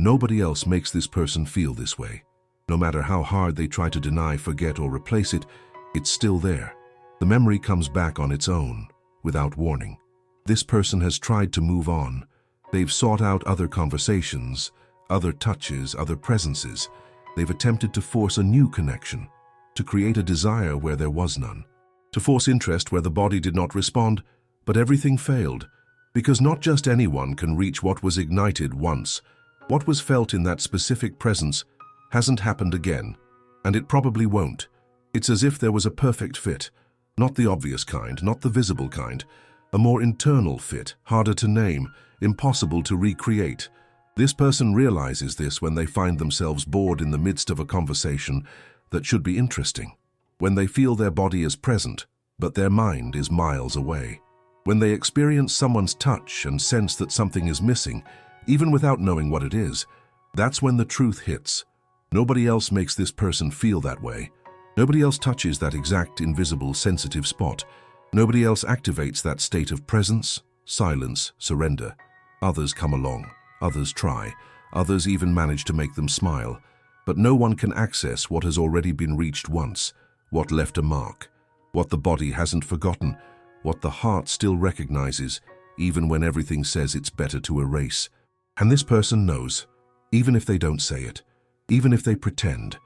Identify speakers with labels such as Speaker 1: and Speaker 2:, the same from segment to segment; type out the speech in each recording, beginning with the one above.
Speaker 1: Nobody else makes this person feel this way. No matter how hard they try to deny, forget, or replace it, it's still there. The memory comes back on its own, without warning. This person has tried to move on. They've sought out other conversations, other touches, other presences. They've attempted to force a new connection, to create a desire where there was none, to force interest where the body did not respond, but everything failed. Because not just anyone can reach what was ignited once. What was felt in that specific presence hasn't happened again, and it probably won't. It's as if there was a perfect fit, not the obvious kind, not the visible kind, a more internal fit, harder to name, impossible to recreate. This person realizes this when they find themselves bored in the midst of a conversation that should be interesting, when they feel their body is present, but their mind is miles away, when they experience someone's touch and sense that something is missing, even without knowing what it is. That's when the truth hits. Nobody else makes this person feel that way. Nobody else touches that exact, invisible, sensitive spot. Nobody else activates that state of presence, silence, surrender. Others come along, others try, others even manage to make them smile. But no one can access what has already been reached once, what left a mark, what the body hasn't forgotten, what the heart still recognizes, even when everything says it's better to erase. And this person knows, even if they don't say it, even if they pretend,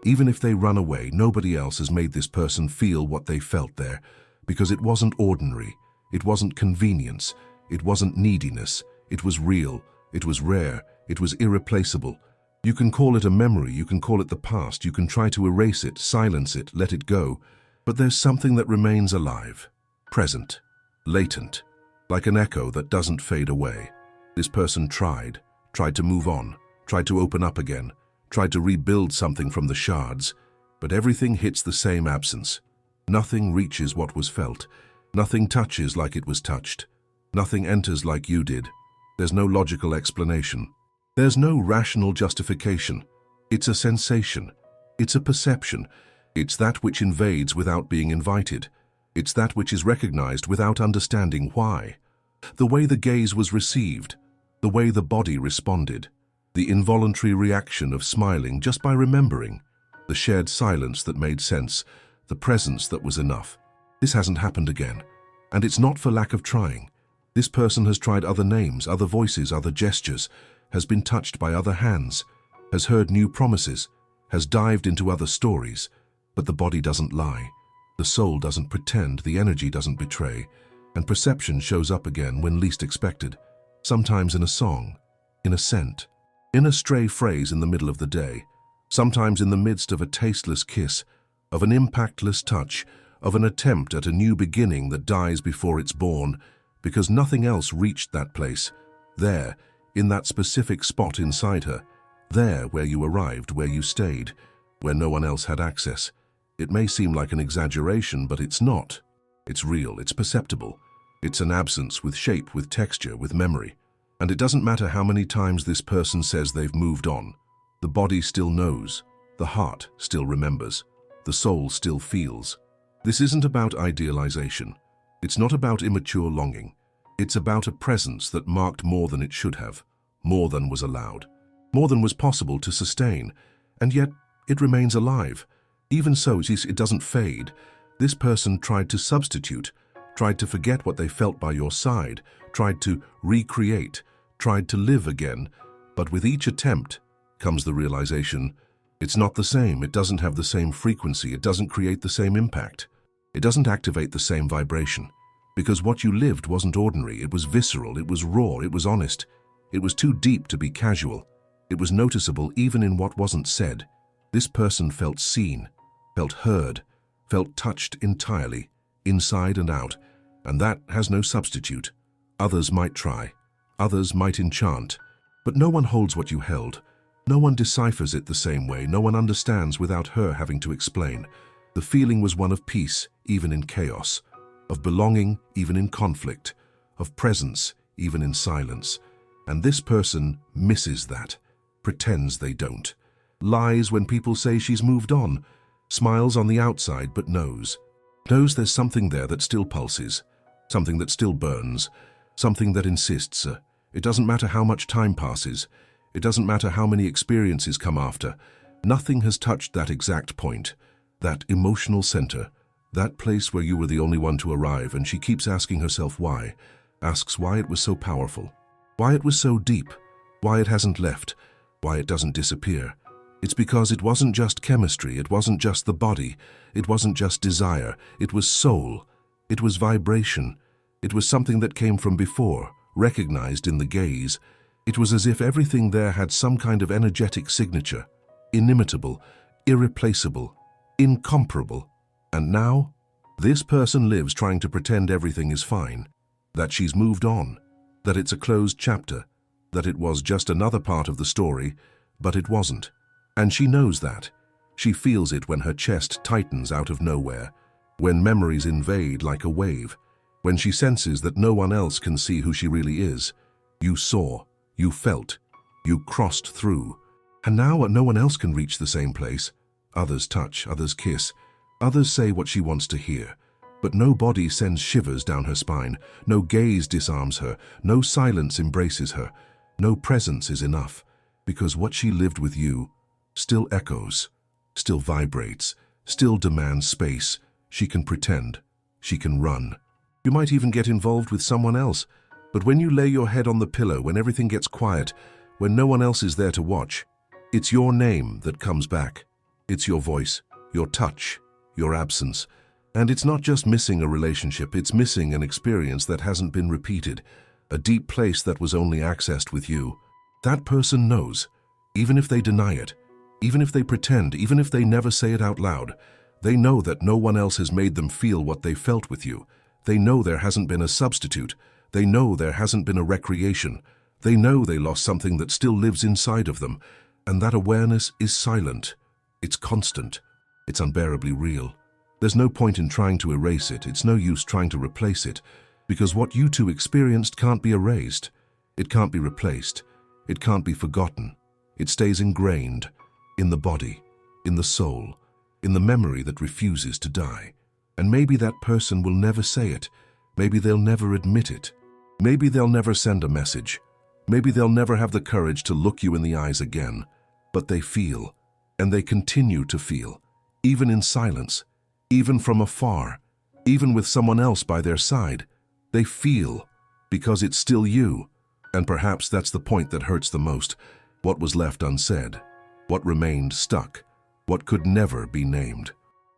Speaker 1: even if they run away, nobody else has made this person feel what they felt there, because it wasn't ordinary, it wasn't convenience, it wasn't neediness, it was real, it was rare, it was irreplaceable. You can call it a memory, you can call it the past, you can try to erase it, silence it, let it go, but there's something that remains alive, present, latent, like an echo that doesn't fade away. This person tried to move on, tried to open up again, tried to rebuild something from the shards, but everything hits the same absence. Nothing reaches what was felt. Nothing touches like it was touched. Nothing enters like you did. There's no logical explanation. There's no rational justification. It's a sensation. It's a perception. It's that which invades without being invited. It's that which is recognized without understanding why. The way the gaze was received, the way the body responded, the involuntary reaction of smiling just by remembering, the shared silence that made sense, the presence that was enough. This hasn't happened again, and it's not for lack of trying. This person has tried other names, other voices, other gestures, has been touched by other hands, has heard new promises, has dived into other stories, but the body doesn't lie, the soul doesn't pretend, the energy doesn't betray, and perception shows up again when least expected, sometimes in a song, in a scent, in a stray phrase in the middle of the day, sometimes in the midst of a tasteless kiss, of an impactless touch, of an attempt at a new beginning that dies before it's born, because nothing else reached that place, there, in that specific spot inside her, there where you arrived, where you stayed, where no one else had access. It may seem like an exaggeration, but it's not. It's real, it's perceptible. It's an absence with shape, with texture, with memory. And it doesn't matter how many times this person says they've moved on. The body still knows, the heart still remembers, the soul still feels. This isn't about idealization. It's not about immature longing. It's about a presence that marked more than it should have, more than was allowed, more than was possible to sustain, and yet it remains alive. Even so, it doesn't fade. This person tried to substitute, tried to forget what they felt by your side, tried to recreate, tried to live again, but with each attempt comes the realization, it's not the same, it doesn't have the same frequency, it doesn't create the same impact, it doesn't activate the same vibration, because what you lived wasn't ordinary, it was visceral, it was raw, it was honest, it was too deep to be casual, it was noticeable even in what wasn't said. This person felt seen, felt heard, felt touched entirely, inside and out, and that has no substitute. Others might try, others might enchant, but no one holds what you held. No one deciphers it the same way, no one understands without her having to explain. The feeling was one of peace, even in chaos, of belonging, even in conflict, of presence, even in silence. And this person misses that, pretends they don't, lies when people say she's moved on, smiles on the outside but knows there's something there that still pulses, something that still burns, something that insists. It doesn't matter how much time passes, It doesn't matter how many experiences come after. Nothing has touched that exact point, that emotional center, that place where you were the only one to arrive, and she keeps asking herself why, asks why it was so powerful, why it was so deep, why it hasn't left, why it doesn't disappear. It's because it wasn't just chemistry, it wasn't just the body, it wasn't just desire, it was soul, it was vibration, it was something that came from before, recognized in the gaze. It was as if everything there had some kind of energetic signature, inimitable, irreplaceable, incomparable. And now, this person lives trying to pretend everything is fine, that she's moved on, that it's a closed chapter, that it was just another part of the story, but it wasn't. And she knows that. She feels it when her chest tightens out of nowhere, when memories invade like a wave, when she senses that no one else can see who she really is. You saw, you felt, you crossed through, and now no one else can reach the same place. Others touch, others kiss, others say what she wants to hear, but no body sends shivers down her spine, no gaze disarms her, no silence embraces her, no presence is enough, because what she lived with you still echoes, still vibrates, still demands space. She can pretend, she can run. You might even get involved with someone else, but when you lay your head on the pillow, when everything gets quiet, when no one else is there to watch, it's your name that comes back. It's your voice, your touch, your absence. And it's not just missing a relationship, it's missing an experience that hasn't been repeated, a deep place that was only accessed with you. That person knows, even if they deny it, even if they pretend, even if they never say it out loud. They know that no one else has made them feel what they felt with you. They know there hasn't been a substitute. They know there hasn't been a recreation. They know they lost something that still lives inside of them. And that awareness is silent. It's constant. It's unbearably real. There's no point in trying to erase it. It's no use trying to replace it, because what you two experienced can't be erased. It can't be replaced. It can't be forgotten. It stays ingrained in the body, in the soul, in the memory that refuses to die. And maybe that person will never say it. Maybe they'll never admit it. Maybe they'll never send a message. Maybe they'll never have the courage to look you in the eyes again. But they feel, and they continue to feel, even in silence, even from afar, even with someone else by their side. They feel, because it's still you. And perhaps that's the point that hurts the most. What was left unsaid, what remained stuck, what could never be named.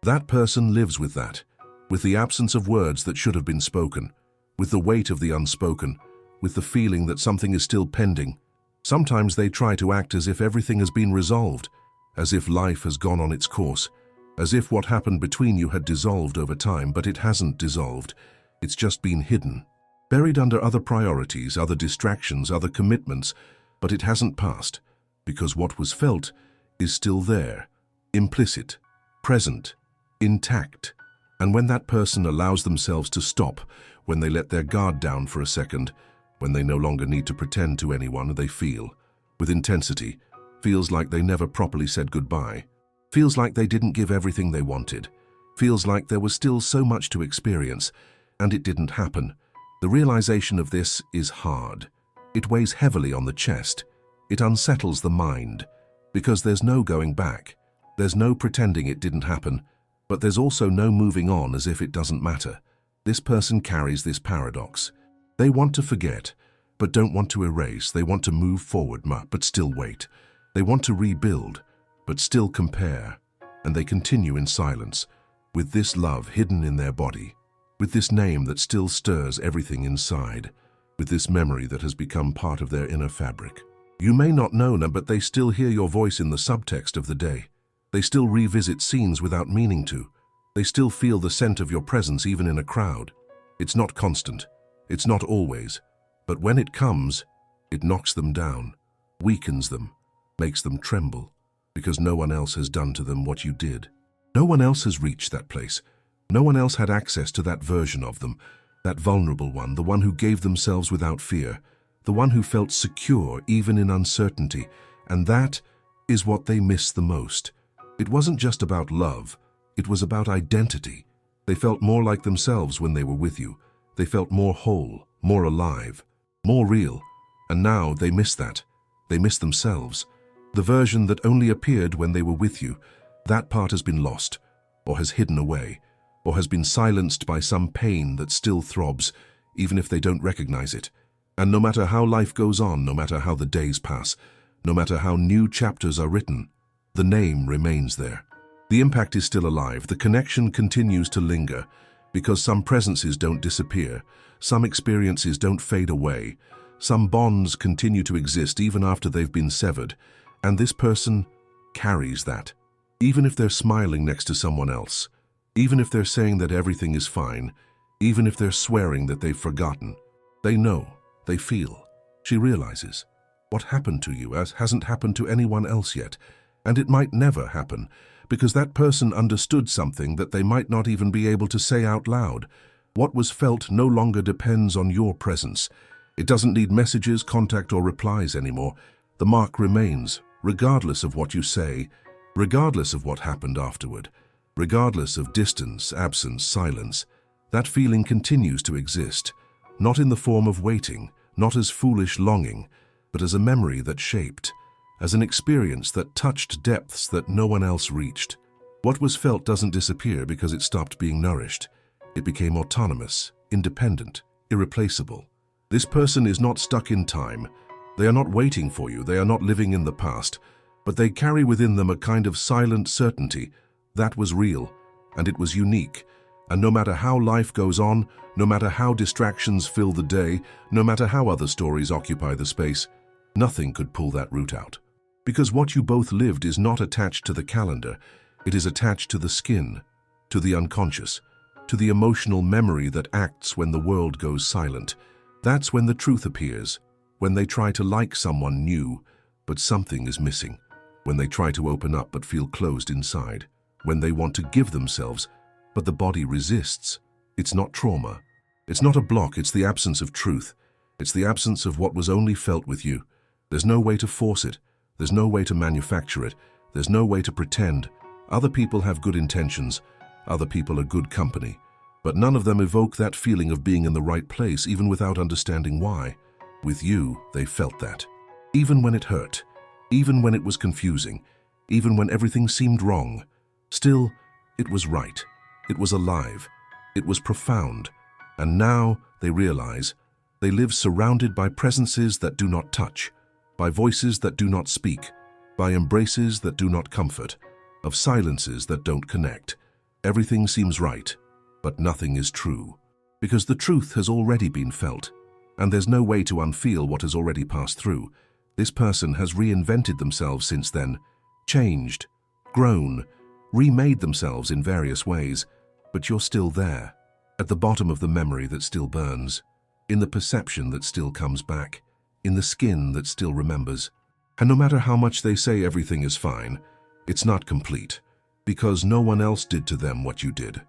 Speaker 1: That person lives with that, with the absence of words that should have been spoken, with the weight of the unspoken, with the feeling that something is still pending. Sometimes they try to act as if everything has been resolved, as if life has gone on its course, as if what happened between you had dissolved over time, but it hasn't dissolved. It's just been hidden, buried under other priorities, other distractions, other commitments, but it hasn't passed, because what was felt is still there, implicit, present, intact. And when that person allows themselves to stop, when they let their guard down for a second, when they no longer need to pretend to anyone, they feel, with intensity, feels like they never properly said goodbye, feels like they didn't give everything they wanted, feels like there was still so much to experience, and it didn't happen. The realization of this is hard. It weighs heavily on the chest. It unsettles the mind, because there's no going back. There's no pretending it didn't happen, but there's also no moving on as if it doesn't matter. This person carries this paradox. They want to forget, but don't want to erase. They want to move forward, but still wait. They want to rebuild, but still compare. And they continue in silence, with this love hidden in their body, with this name that still stirs everything inside, with this memory that has become part of their inner fabric. You may not know them, but they still hear your voice in the subtext of the day. They still revisit scenes without meaning to. They still feel the scent of your presence even in a crowd. It's not constant. It's not always. But when it comes, it knocks them down, weakens them, makes them tremble, because no one else has done to them what you did. No one else has reached that place. No one else had access to that version of them, that vulnerable one, the one who gave themselves without fear, the one who felt secure even in uncertainty. And that is what they miss the most. It wasn't just about love. It was about identity. They felt more like themselves when they were with you. They felt more whole, more alive, more real. And now they miss that. They miss themselves. The version that only appeared when they were with you, that part has been lost, or has hidden away, or has been silenced by some pain that still throbs, even if they don't recognize it. And no matter how life goes on, no matter how the days pass, no matter how new chapters are written, the name remains there. The impact is still alive, the connection continues to linger, because some presences don't disappear, some experiences don't fade away, some bonds continue to exist even after they've been severed, and this person carries that. Even if they're smiling next to someone else, even if they're saying that everything is fine, even if they're swearing that they've forgotten, they know, they feel. She realizes what happened to you hasn't happened to anyone else yet, and it might never happen, because that person understood something that they might not even be able to say out loud. What was felt no longer depends on your presence. It doesn't need messages, contact, or replies anymore. The mark remains, regardless of what you say, regardless of what happened afterward, regardless of distance, absence, silence. That feeling continues to exist, not in the form of waiting, not as foolish longing, but as a memory that shaped, as an experience that touched depths that no one else reached. What was felt doesn't disappear because it stopped being nourished. It became autonomous, independent, irreplaceable. This person is not stuck in time. They are not waiting for you, they are not living in the past, but they carry within them a kind of silent certainty that was real, and it was unique. And no matter how life goes on, no matter how distractions fill the day, no matter how other stories occupy the space, nothing could pull that root out. Because what you both lived is not attached to the calendar, it is attached to the skin, to the unconscious, to the emotional memory that acts when the world goes silent. That's when the truth appears, when they try to like someone new, but something is missing, when they try to open up but feel closed inside, when they want to give themselves, but the body resists. It's not trauma. It's not a block, it's the absence of truth. It's the absence of what was only felt with you. There's no way to force it. There's no way to manufacture it. There's no way to pretend. Other people have good intentions. Other people are good company. But none of them evoke that feeling of being in the right place, even without understanding why. With you, they felt that. Even when it hurt. Even when it was confusing. Even when everything seemed wrong. Still, it was right. It was alive. It was profound. And now, they realize, they live surrounded by presences that do not touch, by voices that do not speak, by embraces that do not comfort, of silences that don't connect. Everything seems right, but nothing is true, because the truth has already been felt, and there's no way to unfeel what has already passed through. This person has reinvented themselves since then, changed, grown, remade themselves in various ways, but you're still there, at the bottom of the memory that still burns, in the perception that still comes back, in the skin that still remembers. And no matter how much they say everything is fine, it's not complete, because no one else did to them what you did,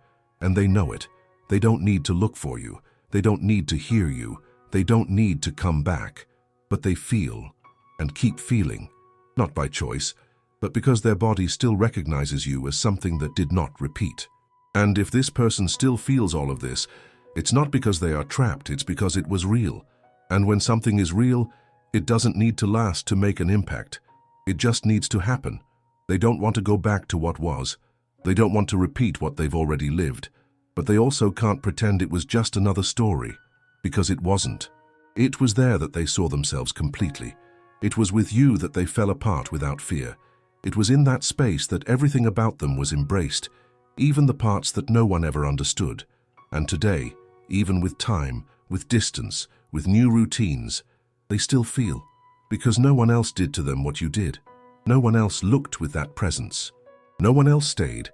Speaker 1: and they know it. They don't need to look for you, they don't need to hear you, they don't need to come back, but they feel, and keep feeling, not by choice, but because their body still recognizes you as something that did not repeat. And if this person still feels all of this, it's not because they are trapped, it's because it was real. And when something is real, it doesn't need to last to make an impact. It just needs to happen. They don't want to go back to what was. They don't want to repeat what they've already lived. But they also can't pretend it was just another story, because it wasn't. It was there that they saw themselves completely. It was with you that they fell apart without fear. It was in that space that everything about them was embraced, even the parts that no one ever understood. And today, even with time, with distance, with new routines, they still feel, because no one else did to them what you did. No one else looked with that presence. No one else stayed,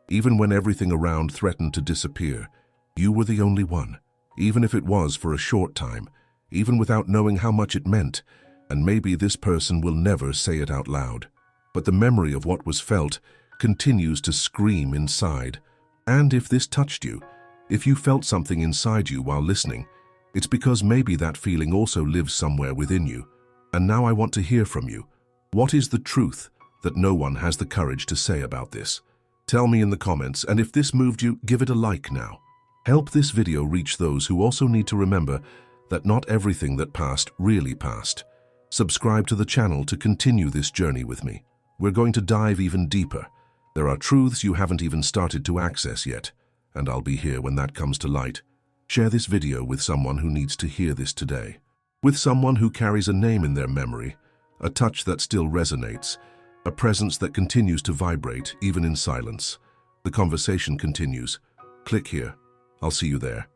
Speaker 1: even when everything around threatened to disappear. You were the only one, even if it was for a short time, even without knowing how much it meant, and maybe this person will never say it out loud. But the memory of what was felt continues to scream inside. And if this touched you, if you felt something inside you while listening, it's because maybe that feeling also lives somewhere within you. And now I want to hear from you. What is the truth that no one has the courage to say about this? Tell me in the comments, and if this moved you, give it a like now. Help this video reach those who also need to remember that not everything that passed really passed. Subscribe to the channel to continue this journey with me. We're going to dive even deeper. There are truths you haven't even started to access yet, and I'll be here when that comes to light. Share this video with someone who needs to hear this today. With someone who carries a name in their memory, a touch that still resonates, a presence that continues to vibrate even in silence. The conversation continues. Click here. I'll see you there.